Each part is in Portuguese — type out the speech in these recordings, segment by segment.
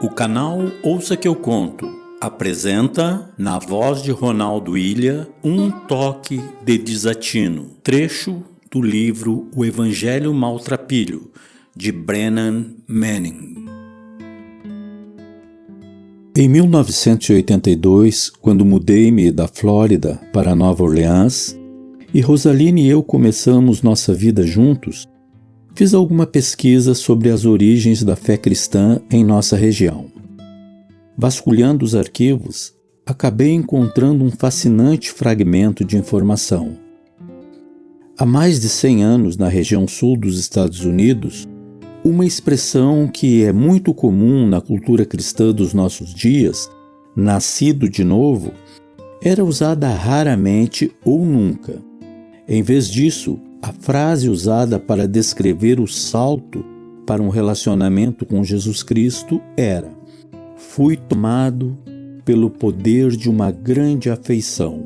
O canal Ouça Que Eu Conto apresenta, na voz de Ronaldo Ilha, Um Toque de Desatino, trecho do livro O Evangelho Maltrapilho, de Brennan Manning. Em 1982, quando mudei-me da Flórida para Nova Orleans, e Rosaline e eu começamos nossa vida juntos, fiz alguma pesquisa sobre as origens da fé cristã em nossa região. Vasculhando os arquivos, acabei encontrando um fascinante fragmento de informação. Há mais de 100 anos, na região sul dos Estados Unidos, uma expressão que é muito comum na cultura cristã dos nossos dias, nascido de novo, era usada raramente ou nunca. Em vez disso, a frase usada para descrever o salto para um relacionamento com Jesus Cristo era: "Fui tomado pelo poder de uma grande afeição."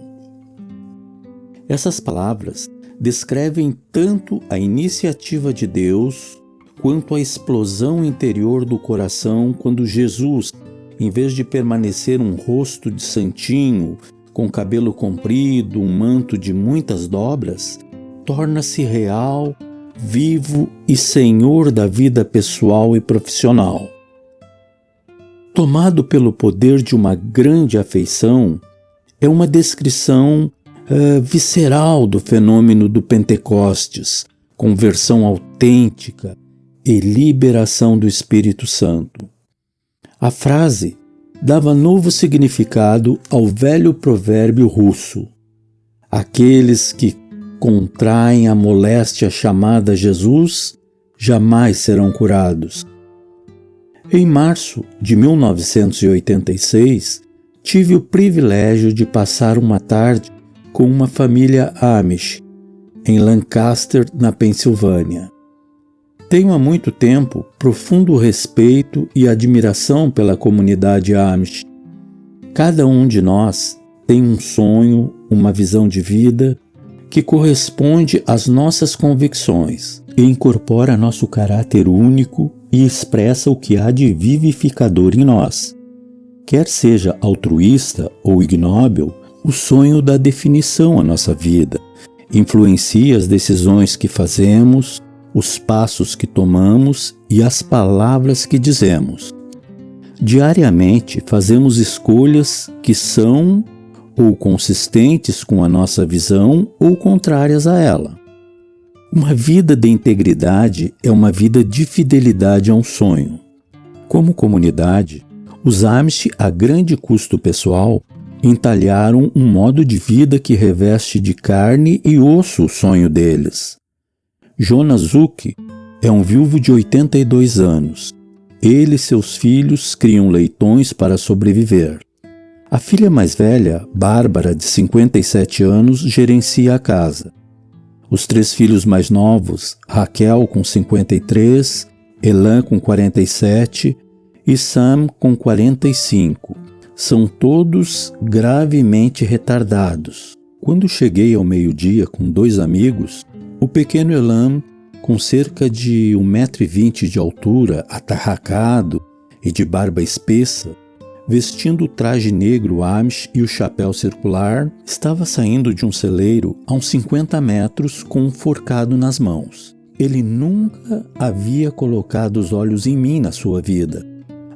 Essas palavras descrevem tanto a iniciativa de Deus quanto a explosão interior do coração quando Jesus, em vez de permanecer um rosto de santinho, com cabelo comprido, um manto de muitas dobras, torna-se real, vivo e senhor da vida pessoal e profissional. Tomado pelo poder de uma grande afeição é uma descrição visceral do fenômeno do Pentecostes, conversão autêntica e liberação do Espírito Santo. A frase dava novo significado ao velho provérbio russo: "Aqueles que contraem a moléstia chamada Jesus jamais serão curados." Em março de 1986, tive o privilégio de passar uma tarde com uma família Amish, em Lancaster, na Pensilvânia. Tenho há muito tempo profundo respeito e admiração pela comunidade Amish. Cada um de nós tem um sonho, uma visão de vida que corresponde às nossas convicções e incorpora nosso caráter único e expressa o que há de vivificador em nós. Quer seja altruísta ou ignóbil, o sonho dá definição à nossa vida, influencia as decisões que fazemos, os passos que tomamos e as palavras que dizemos. Diariamente fazemos escolhas que são ou consistentes com a nossa visão ou contrárias a ela. Uma vida de integridade é uma vida de fidelidade a um sonho. Como comunidade, os Amish, a grande custo pessoal, entalharam um modo de vida que reveste de carne e osso o sonho deles. Jonas Zuck é um viúvo de 82 anos. Ele e seus filhos criam leitões para sobreviver. A filha mais velha, Bárbara, de 57 anos, gerencia a casa. Os 3 filhos mais novos, Raquel, com 53, Elan, com 47 e Sam, com 45, são todos gravemente retardados. Quando cheguei ao meio-dia com 2 amigos, o pequeno Elan, com cerca de 1,20 m de altura, atarracado e de barba espessa, vestindo o traje negro Amish e o chapéu circular, estava saindo de um celeiro a uns 50 metros com um forcado nas mãos. Ele nunca havia colocado os olhos em mim na sua vida.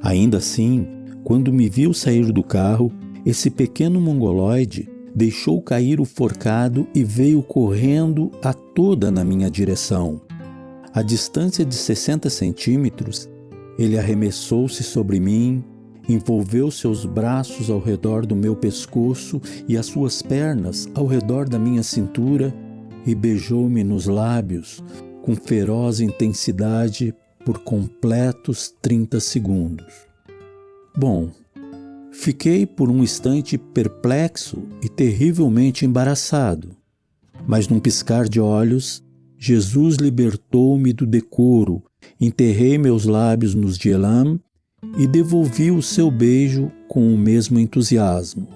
Ainda assim, quando me viu sair do carro, esse pequeno mongoloide deixou cair o forcado e veio correndo a toda na minha direção. À distância de 60 centímetros, ele arremessou-se sobre mim, envolveu seus braços ao redor do meu pescoço e as suas pernas ao redor da minha cintura e beijou-me nos lábios com feroz intensidade por completos 30 segundos. Bom, fiquei por um instante perplexo e terrivelmente embaraçado, mas num piscar de olhos, Jesus libertou-me do decoro, enterrei meus lábios nos de Elam e devolvi o seu beijo com o mesmo entusiasmo.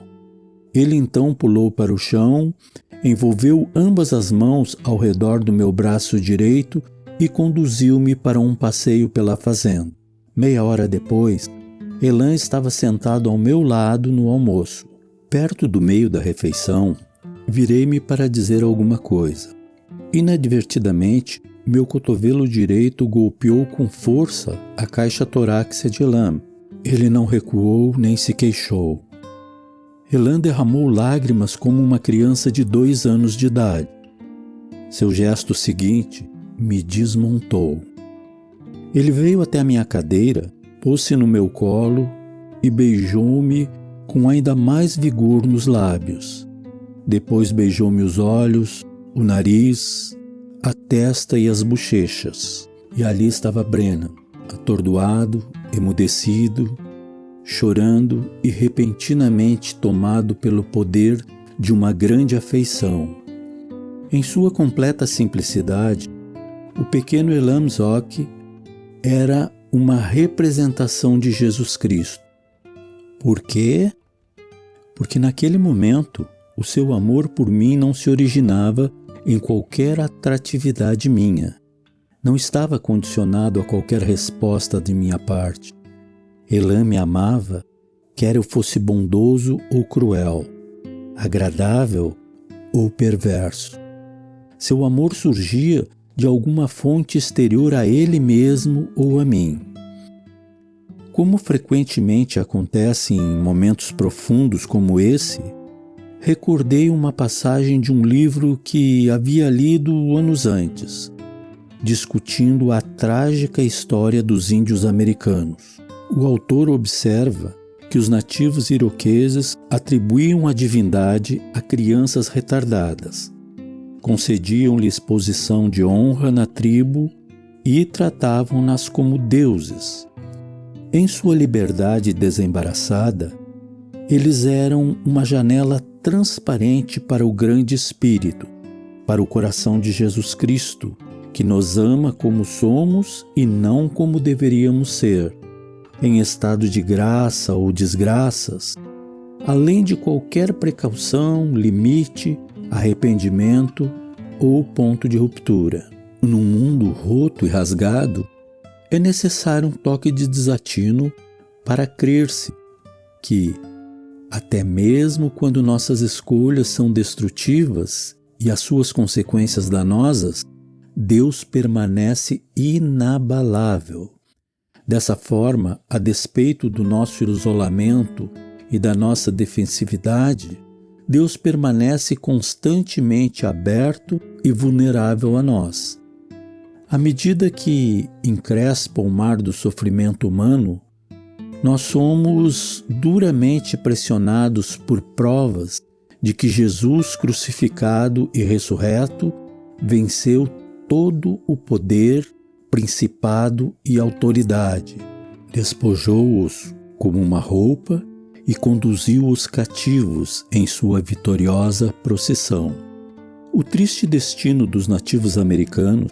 Ele então pulou para o chão, envolveu ambas as mãos ao redor do meu braço direito e conduziu-me para um passeio pela fazenda. Meia hora depois, Elan estava sentado ao meu lado no almoço. Perto do meio da refeição, virei-me para dizer alguma coisa. Inadvertidamente, meu cotovelo direito golpeou com força a caixa torácica de Elan. Ele não recuou nem se queixou. Elan derramou lágrimas como uma criança de 2 anos de idade. Seu gesto seguinte me desmontou. Ele veio até a minha cadeira, pôs-se no meu colo e beijou-me com ainda mais vigor nos lábios. Depois beijou-me os olhos, o nariz, a testa e as bochechas. E ali estava Brennan, atordoado, emudecido, chorando e repentinamente tomado pelo poder de uma grande afeição. Em sua completa simplicidade, o pequeno Elam Zoc era uma representação de Jesus Cristo. Por quê? Porque naquele momento o seu amor por mim não se originava em qualquer atratividade minha. Não estava condicionado a qualquer resposta de minha parte. Elan me amava, quer eu fosse bondoso ou cruel, agradável ou perverso. Seu amor surgia de alguma fonte exterior a ele mesmo ou a mim. Como frequentemente acontece em momentos profundos como esse, recordei uma passagem de um livro que havia lido anos antes, discutindo a trágica história dos índios americanos. O autor observa que os nativos iroqueses atribuíam a divindade a crianças retardadas, concediam-lhes posição de honra na tribo e tratavam-nas como deuses. Em sua liberdade desembaraçada, eles eram uma janela transparente para o grande Espírito, para o coração de Jesus Cristo, que nos ama como somos e não como deveríamos ser, em estado de graça ou desgraças, além de qualquer precaução, limite, arrependimento ou ponto de ruptura. Num mundo roto e rasgado, é necessário um toque de desatino para crer-se que, até mesmo quando nossas escolhas são destrutivas e as suas consequências danosas, Deus permanece inabalável. Dessa forma, a despeito do nosso isolamento e da nossa defensividade, Deus permanece constantemente aberto e vulnerável a nós. À medida que encrespa o mar do sofrimento humano, nós somos duramente pressionados por provas de que Jesus crucificado e ressurreto venceu todo o poder, principado e autoridade, despojou-os como uma roupa e conduziu os cativos em sua vitoriosa procissão. O triste destino dos nativos americanos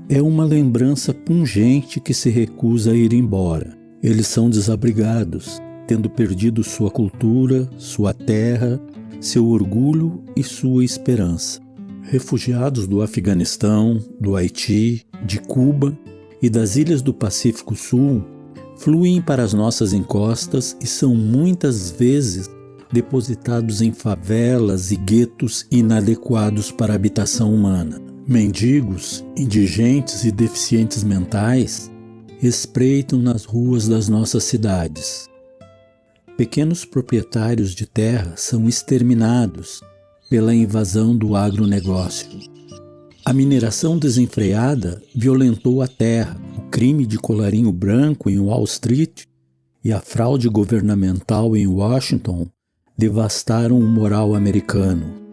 é uma lembrança pungente que se recusa a ir embora. Eles são desabrigados, tendo perdido sua cultura, sua terra, seu orgulho e sua esperança. Refugiados do Afeganistão, do Haiti, de Cuba e das ilhas do Pacífico Sul, fluem para as nossas encostas e são muitas vezes depositados em favelas e guetos inadequados para a habitação humana. Mendigos, indigentes e deficientes mentais espreitam nas ruas das nossas cidades. Pequenos proprietários de terra são exterminados pela invasão do agronegócio. A mineração desenfreada violentou a terra, o crime de colarinho branco em Wall Street e a fraude governamental em Washington devastaram o moral americano.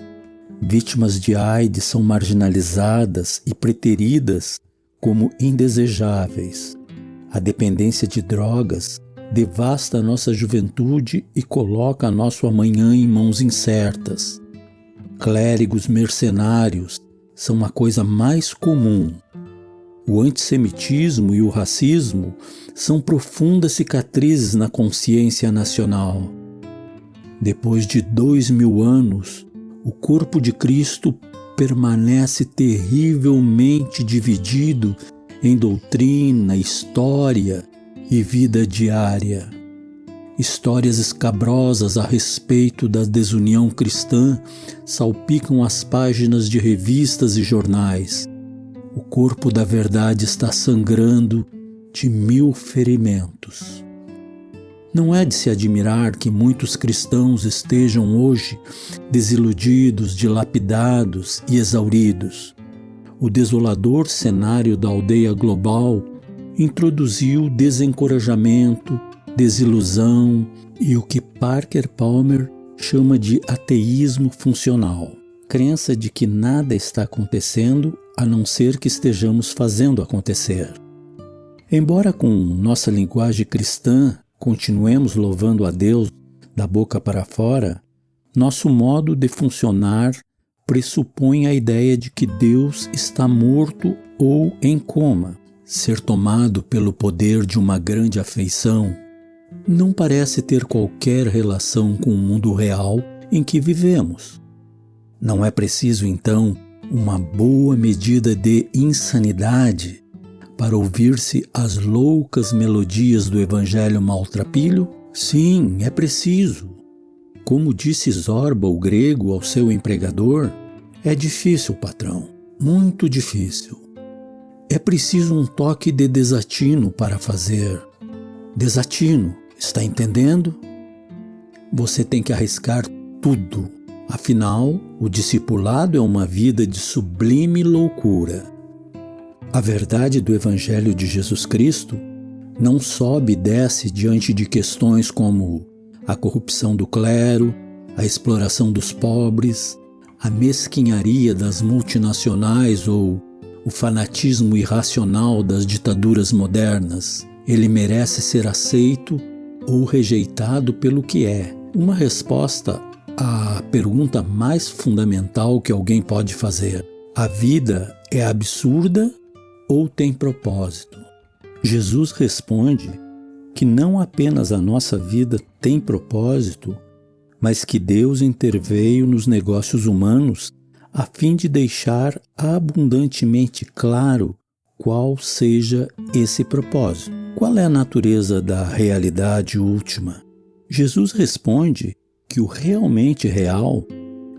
Vítimas de AIDS são marginalizadas e preteridas como indesejáveis. A dependência de drogas devasta a nossa juventude e coloca nosso amanhã em mãos incertas. Clérigos mercenários são a coisa mais comum. O antissemitismo e o racismo são profundas cicatrizes na consciência nacional. Depois de 2000 anos, o corpo de Cristo permanece terrivelmente dividido em doutrina, história e vida diária. Histórias escabrosas a respeito da desunião cristã salpicam as páginas de revistas e jornais. O corpo da verdade está sangrando de 1000 ferimentos. Não é de se admirar que muitos cristãos estejam hoje desiludidos, dilapidados e exauridos. O desolador cenário da aldeia global introduziu desencorajamento, desilusão e o que Parker Palmer chama de ateísmo funcional. Crença de que nada está acontecendo a não ser que estejamos fazendo acontecer. Embora com nossa linguagem cristã continuemos louvando a Deus da boca para fora, nosso modo de funcionar pressupõe a ideia de que Deus está morto ou em coma. Ser tomado pelo poder de uma grande afeição não parece ter qualquer relação com o mundo real em que vivemos. Não é preciso, então, uma boa medida de insanidade para ouvir-se as loucas melodias do evangelho maltrapilho? Sim, é preciso. Como disse Zorba, o grego, ao seu empregador, é difícil, patrão, muito difícil. É preciso um toque de desatino para fazer. Desatino, está entendendo? Você tem que arriscar tudo. Afinal, o discipulado é uma vida de sublime loucura. A verdade do Evangelho de Jesus Cristo não sobe e desce diante de questões como a corrupção do clero, a exploração dos pobres, a mesquinharia das multinacionais ou o fanatismo irracional das ditaduras modernas. Ele merece ser aceito ou rejeitado pelo que é. Uma resposta à pergunta mais fundamental que alguém pode fazer: a vida é absurda ou tem propósito? Jesus responde que não apenas a nossa vida tem propósito, mas que Deus interveio nos negócios humanos a fim de deixar abundantemente claro qual seja esse propósito. Qual é a natureza da realidade última? Jesus responde que o realmente real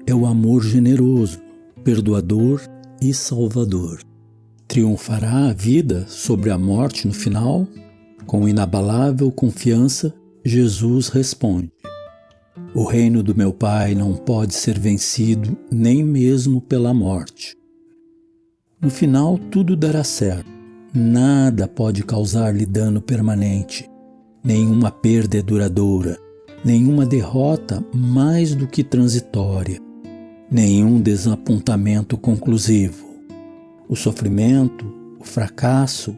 é o amor generoso, perdoador e salvador. Triunfará a vida sobre a morte no final? Com inabalável confiança, Jesus responde: o reino do meu Pai não pode ser vencido nem mesmo pela morte. No final, tudo dará certo. Nada pode causar-lhe dano permanente, nenhuma perda duradoura, nenhuma derrota mais do que transitória, nenhum desapontamento conclusivo. O sofrimento, o fracasso,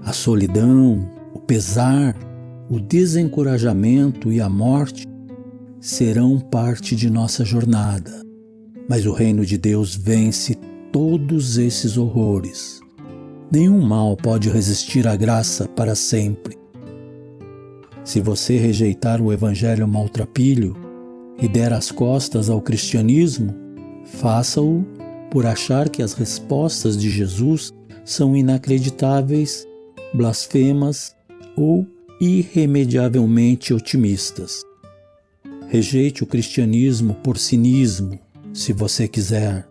a solidão, o pesar, o desencorajamento e a morte serão parte de nossa jornada, mas o reino de Deus vence todos esses horrores. Nenhum mal pode resistir à graça para sempre. Se você rejeitar o evangelho maltrapilho e der as costas ao cristianismo, faça-o por achar que as respostas de Jesus são inacreditáveis, blasfemas ou irremediavelmente otimistas. Rejeite o cristianismo por cinismo, se você quiser.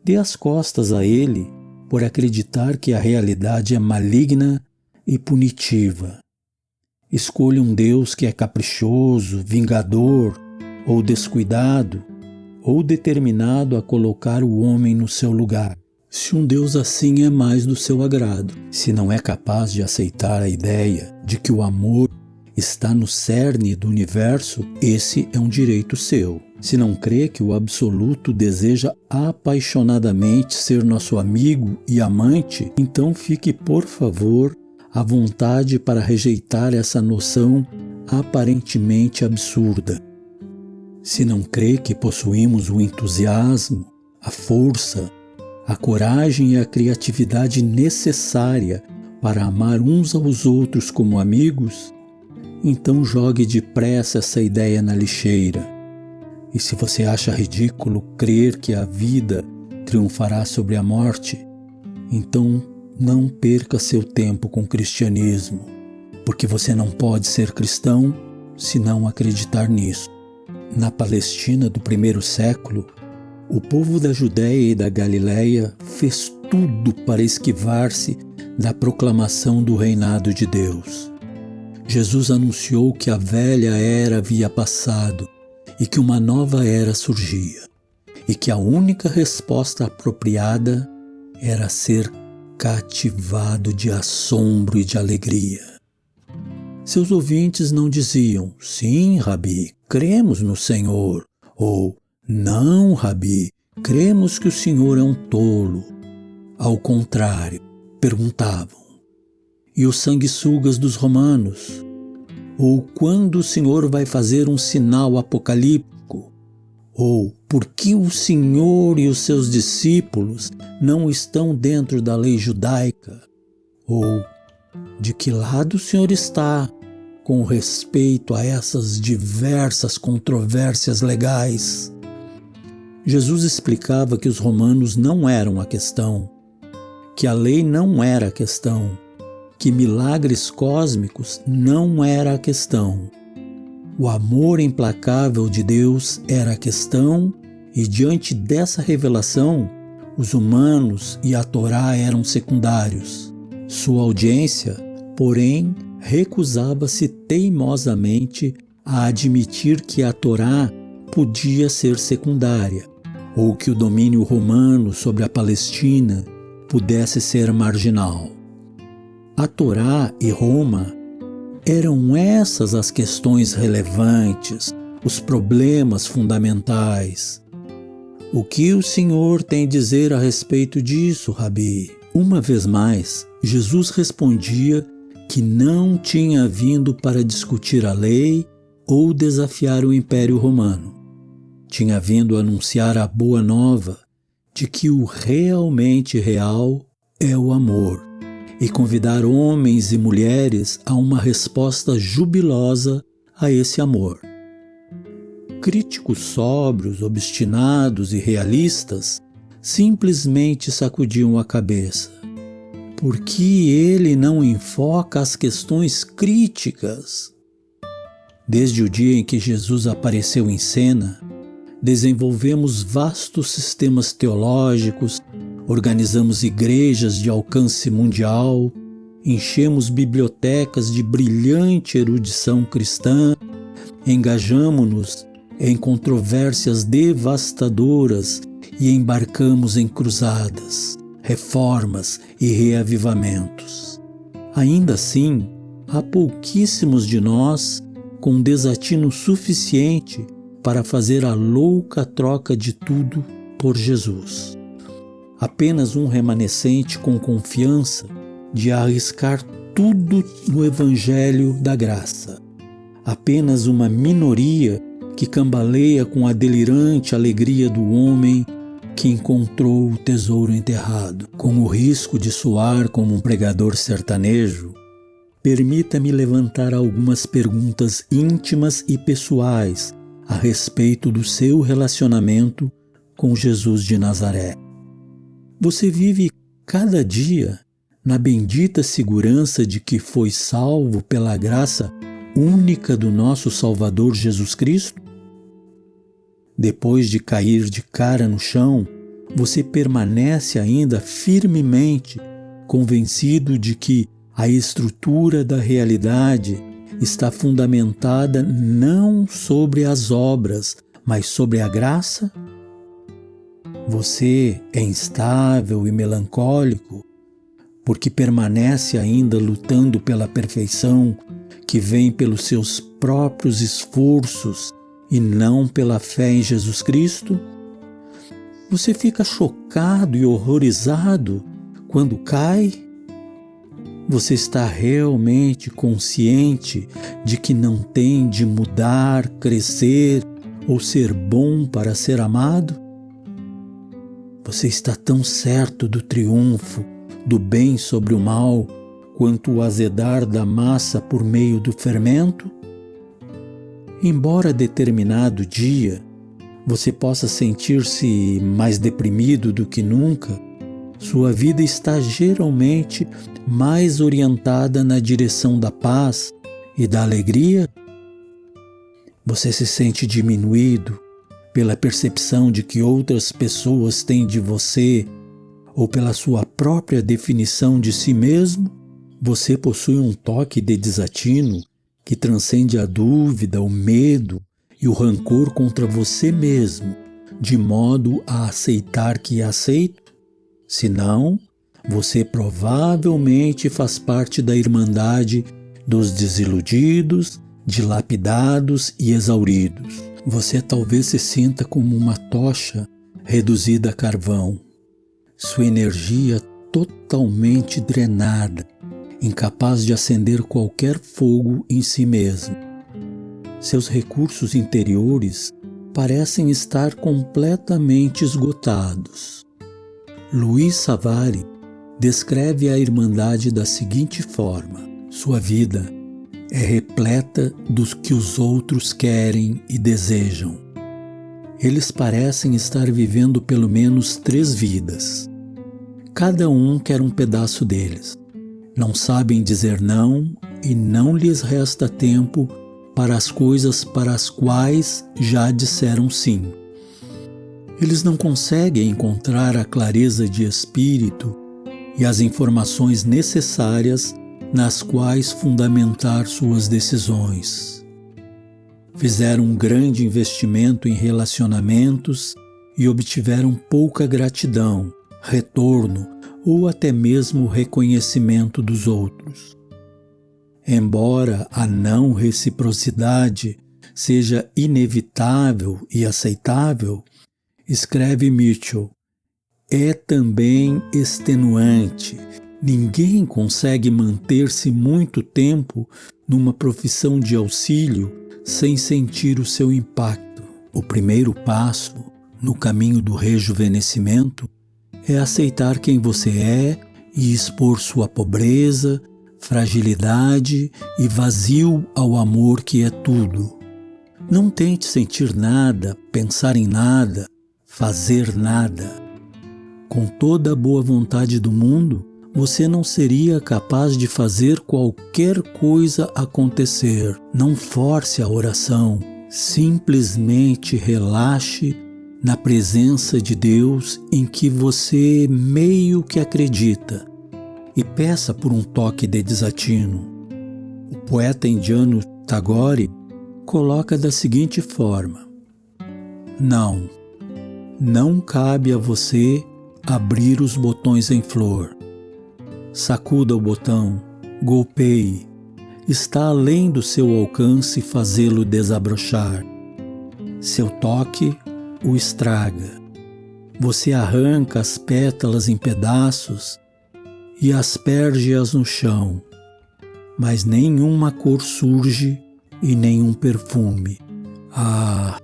Dê as costas a ele por acreditar que a realidade é maligna e punitiva. Escolha um Deus que é caprichoso, vingador ou descuidado, ou determinado a colocar o homem no seu lugar. Se um Deus assim é mais do seu agrado, se não é capaz de aceitar a ideia de que o amor está no cerne do universo, esse é um direito seu. Se não crê que o absoluto deseja apaixonadamente ser nosso amigo e amante, então fique, por favor, à vontade para rejeitar essa noção aparentemente absurda. Se não crê que possuímos o entusiasmo, a força, a coragem e a criatividade necessária para amar uns aos outros como amigos, então jogue depressa essa ideia na lixeira. E se você acha ridículo crer que a vida triunfará sobre a morte, então não perca seu tempo com o cristianismo, porque você não pode ser cristão se não acreditar nisso. Na Palestina do primeiro século, o povo da Judéia e da Galiléia fez tudo para esquivar-se da proclamação do reinado de Deus. Jesus anunciou que a velha era havia passado e que uma nova era surgia, e que a única resposta apropriada era ser cativado de assombro e de alegria. Seus ouvintes não diziam, sim, Rabi, cremos no Senhor, ou não, Rabi, cremos que o Senhor é um tolo. Ao contrário, perguntavam, e os sanguessugas dos romanos? Ou quando o Senhor vai fazer um sinal apocalíptico? Ou por que o Senhor e os seus discípulos não estão dentro da lei judaica? Ou de que lado o Senhor está com respeito a essas diversas controvérsias legais? Jesus explicava que os romanos não eram a questão, que a lei não era a questão, que milagres cósmicos não era a questão. O amor implacável de Deus era a questão, e diante dessa revelação, os humanos e a Torá eram secundários. Sua audiência, porém, recusava-se teimosamente a admitir que a Torá podia ser secundária, ou que o domínio romano sobre a Palestina pudesse ser marginal. A Torá e Roma eram essas as questões relevantes, os problemas fundamentais. O que o Senhor tem a dizer a respeito disso, Rabi? Uma vez mais, Jesus respondia que não tinha vindo para discutir a lei ou desafiar o Império Romano. Tinha vindo anunciar a boa nova de que o realmente real é o amor, e convidar homens e mulheres a uma resposta jubilosa a esse amor. Críticos sóbrios, obstinados e realistas simplesmente sacudiam a cabeça. Por que ele não enfoca as questões críticas? Desde o dia em que Jesus apareceu em cena, desenvolvemos vastos sistemas teológicos, organizamos igrejas de alcance mundial, enchemos bibliotecas de brilhante erudição cristã, engajamo-nos em controvérsias devastadoras e embarcamos em cruzadas, reformas e reavivamentos. Ainda assim, há pouquíssimos de nós com desatino suficiente para fazer a louca troca de tudo por Jesus. Apenas um remanescente com confiança de arriscar tudo no Evangelho da Graça. Apenas uma minoria que cambaleia com a delirante alegria do homem que encontrou o tesouro enterrado. Com o risco de soar como um pregador sertanejo, permita-me levantar algumas perguntas íntimas e pessoais a respeito do seu relacionamento com Jesus de Nazaré. Você vive cada dia na bendita segurança de que foi salvo pela graça única do nosso Salvador Jesus Cristo? Depois de cair de cara no chão, você permanece ainda firmemente convencido de que a estrutura da realidade está fundamentada não sobre as obras, mas sobre a graça? Você é instável e melancólico porque permanece ainda lutando pela perfeição que vem pelos seus próprios esforços e não pela fé em Jesus Cristo? Você fica chocado e horrorizado quando cai? Você está realmente consciente de que não tem de mudar, crescer ou ser bom para ser amado? Você está tão certo do triunfo do bem sobre o mal quanto o azedar da massa por meio do fermento? Embora determinado dia você possa sentir-se mais deprimido do que nunca, sua vida está geralmente mais orientada na direção da paz e da alegria? Você se sente diminuído pela percepção de que outras pessoas têm de você ou pela sua própria definição de si mesmo? Você possui um toque de desatino que transcende a dúvida, o medo e o rancor contra você mesmo, de modo a aceitar que é aceito? Se não, você provavelmente faz parte da irmandade dos desiludidos, dilapidados e exauridos. Você talvez se sinta como uma tocha reduzida a carvão, sua energia totalmente drenada, incapaz de acender qualquer fogo em si mesmo. Seus recursos interiores parecem estar completamente esgotados. Luiz Savary descreve a irmandade da seguinte forma: sua vida é repleta dos que os outros querem e desejam. Eles parecem estar vivendo pelo menos 3 vidas. Cada um quer um pedaço deles. Não sabem dizer não e não lhes resta tempo para as coisas para as quais já disseram sim. Eles não conseguem encontrar a clareza de espírito e as informações necessárias nas quais fundamentar suas decisões. Fizeram um grande investimento em relacionamentos e obtiveram pouca gratidão, retorno ou até mesmo reconhecimento dos outros. Embora a não reciprocidade seja inevitável e aceitável, escreve Mitchell, é também extenuante. Ninguém consegue manter-se muito tempo numa profissão de auxílio sem sentir o seu impacto. O primeiro passo no caminho do rejuvenescimento é aceitar quem você é e expor sua pobreza, fragilidade e vazio ao amor que é tudo. Não tente sentir nada, pensar em nada, fazer nada. Com toda a boa vontade do mundo, você não seria capaz de fazer qualquer coisa acontecer. Não force a oração. Simplesmente relaxe na presença de Deus em que você meio que acredita e peça por um toque de desatino. O poeta indiano Tagore coloca da seguinte forma: não cabe a você abrir os botões em flor. Sacuda o botão, golpeie. Está além do seu alcance fazê-lo desabrochar. Seu toque o estraga. Você arranca as pétalas em pedaços e asperge-as no chão, mas nenhuma cor surge e nenhum perfume.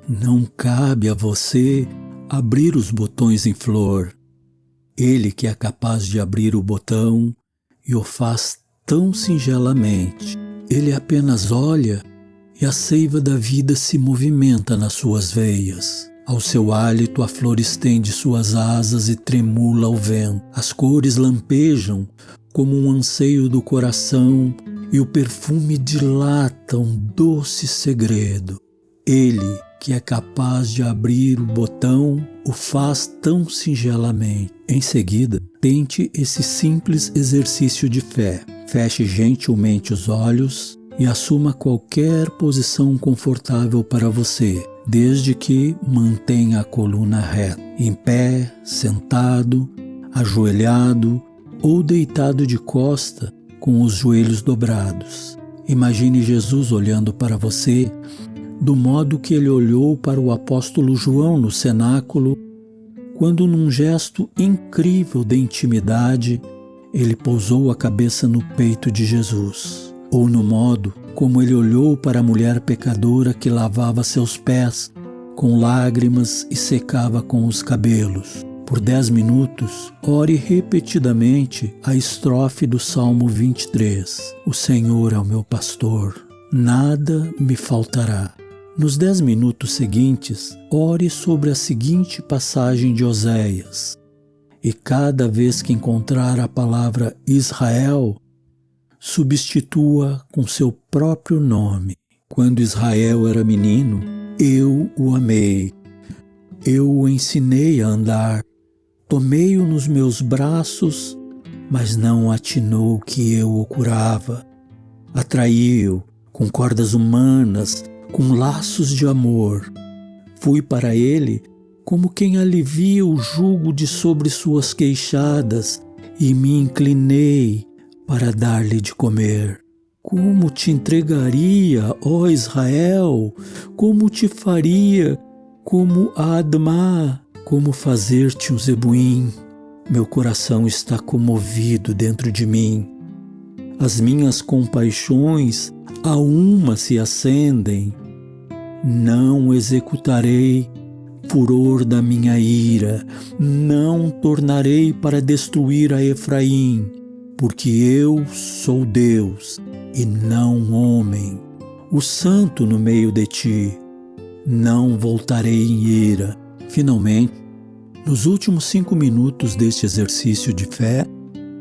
Não cabe a você abrir os botões em flor. Ele que é capaz de abrir o botão e o faz tão singelamente. Ele apenas olha e a seiva da vida se movimenta nas suas veias. Ao seu hálito a flor estende suas asas e tremula ao vento. As cores lampejam como um anseio do coração e o perfume dilata um doce segredo. Ele que é capaz de abrir o botão o faz tão singelamente. Em seguida, tente esse simples exercício de fé. Feche gentilmente os olhos e assuma qualquer posição confortável para você, desde que mantenha a coluna reta, em pé, sentado, ajoelhado ou deitado de costa com os joelhos dobrados. Imagine Jesus olhando para você do modo que ele olhou para o apóstolo João no cenáculo, quando num gesto incrível de intimidade, ele pousou a cabeça no peito de Jesus. Ou no modo como ele olhou para a mulher pecadora que lavava seus pés com lágrimas e secava com os cabelos. Por 10 minutos, ore repetidamente a estrofe do Salmo 23. O Senhor é o meu pastor, nada me faltará. Nos 10 minutos seguintes, ore sobre a seguinte passagem de Oséias. E cada vez que encontrar a palavra Israel, substitua com seu próprio nome. Quando Israel era menino, eu o amei. Eu o ensinei a andar. Tomei-o nos meus braços, mas não atinou que eu o curava. Atraí-o com cordas humanas, com laços de amor. Fui para ele como quem alivia o jugo de sobre suas queixadas e me inclinei para dar-lhe de comer. Como te entregaria, ó Israel? Como te faria, como a Admá? Como fazer-te um zebuim? Meu coração está comovido dentro de mim. As minhas compaixões a uma se acendem. Não executarei furor da minha ira, não tornarei para destruir a Efraim, porque eu sou Deus e não homem, o santo no meio de ti. Não voltarei em ira. Finalmente, nos últimos 5 minutos deste exercício de fé,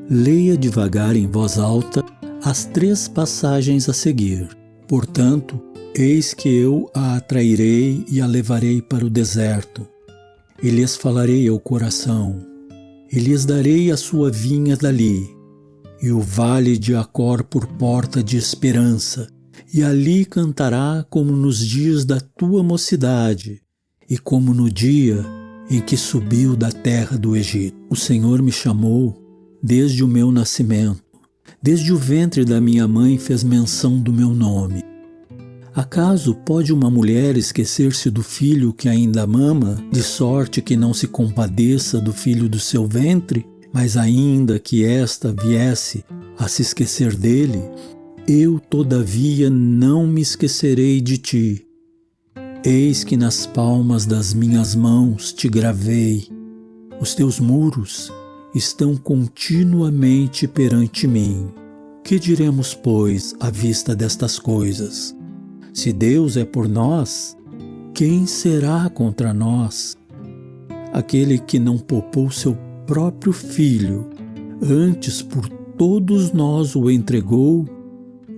leia devagar em voz alta as 3 passagens a seguir. Portanto, eis que eu a atrairei e a levarei para o deserto. E lhes falarei ao coração, e lhes darei a sua vinha dali, e o vale de Acor por porta de esperança, e ali cantará como nos dias da tua mocidade, e como no dia em que subiu da terra do Egito. O Senhor me chamou desde o meu nascimento, desde o ventre da minha mãe fez menção do meu nome. Acaso pode uma mulher esquecer-se do filho que ainda mama, de sorte que não se compadeça do filho do seu ventre? Mas ainda que esta viesse a se esquecer dele, eu todavia não me esquecerei de ti. Eis que nas palmas das minhas mãos te gravei. Os teus muros estão continuamente perante mim. Que diremos, pois, à vista destas coisas? Se Deus é por nós, quem será contra nós? Aquele que não poupou seu próprio filho, antes por todos nós o entregou,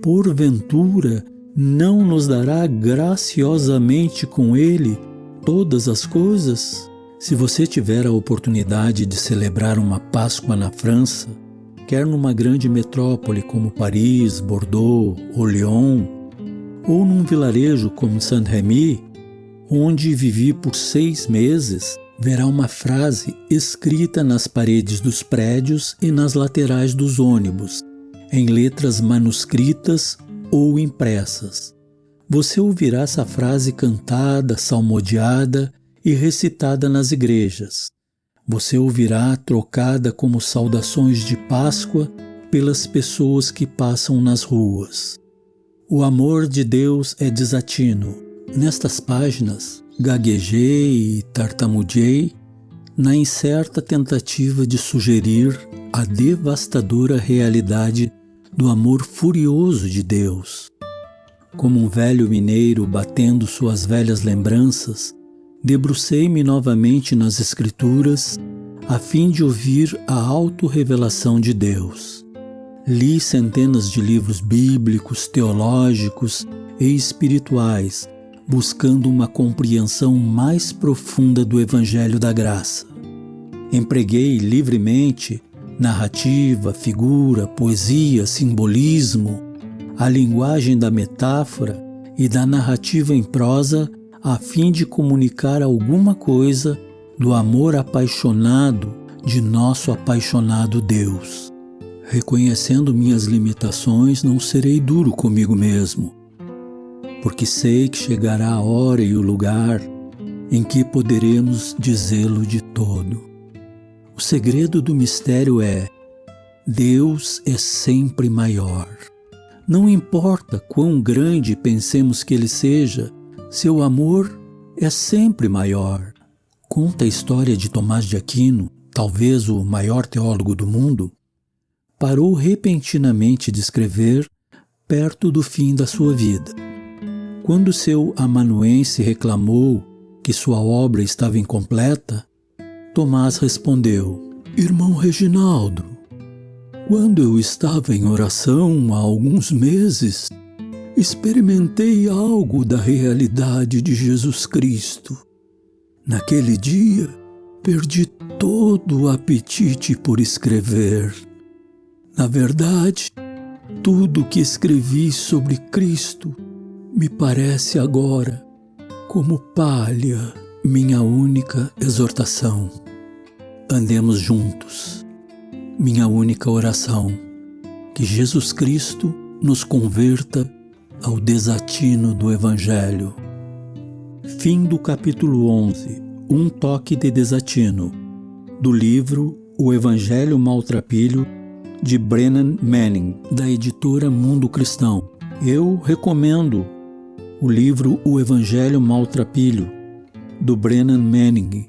porventura não nos dará graciosamente com ele todas as coisas? Se você tiver a oportunidade de celebrar uma Páscoa na França, quer numa grande metrópole como Paris, Bordeaux ou Lyon, ou num vilarejo como Saint-Rémy, onde vivi por 6 meses, verá uma frase escrita nas paredes dos prédios e nas laterais dos ônibus, em letras manuscritas ou impressas. Você ouvirá essa frase cantada, salmodiada e recitada nas igrejas. Você ouvirá trocada como saudações de Páscoa pelas pessoas que passam nas ruas. O amor de Deus é desatino. Nestas páginas, gaguejei e tartamudeei na incerta tentativa de sugerir a devastadora realidade do amor furioso de Deus. Como um velho mineiro batendo suas velhas lembranças, debrucei-me novamente nas Escrituras a fim de ouvir a autorrevelação de Deus. Li centenas de livros bíblicos, teológicos e espirituais, buscando uma compreensão mais profunda do Evangelho da Graça. Empreguei livremente narrativa, figura, poesia, simbolismo, a linguagem da metáfora e da narrativa em prosa a fim de comunicar alguma coisa do amor apaixonado de nosso apaixonado Deus. Reconhecendo minhas limitações, não serei duro comigo mesmo, porque sei que chegará a hora e o lugar em que poderemos dizê-lo de todo. O segredo do mistério é: Deus é sempre maior. Não importa quão grande pensemos que Ele seja, seu amor é sempre maior. conta a história de Tomás de Aquino, talvez o maior teólogo do mundo, parou repentinamente de escrever perto do fim da sua vida. Quando seu amanuense reclamou que sua obra estava incompleta, Tomás respondeu: Irmão Reginaldo, quando eu estava em oração há alguns meses, experimentei algo da realidade de Jesus Cristo. Naquele dia, perdi todo o apetite por escrever. Na verdade, tudo que escrevi sobre Cristo me parece agora como palha, minha única exortação. Andemos juntos. Minha única oração, que Jesus Cristo nos converta ao desatino do Evangelho. Fim do capítulo 11, Um toque de desatino, do livro O Evangelho Maltrapilho, de Brennan Manning, da editora Mundo Cristão. Eu recomendo o livro O Evangelho Maltrapilho, do Brennan Manning.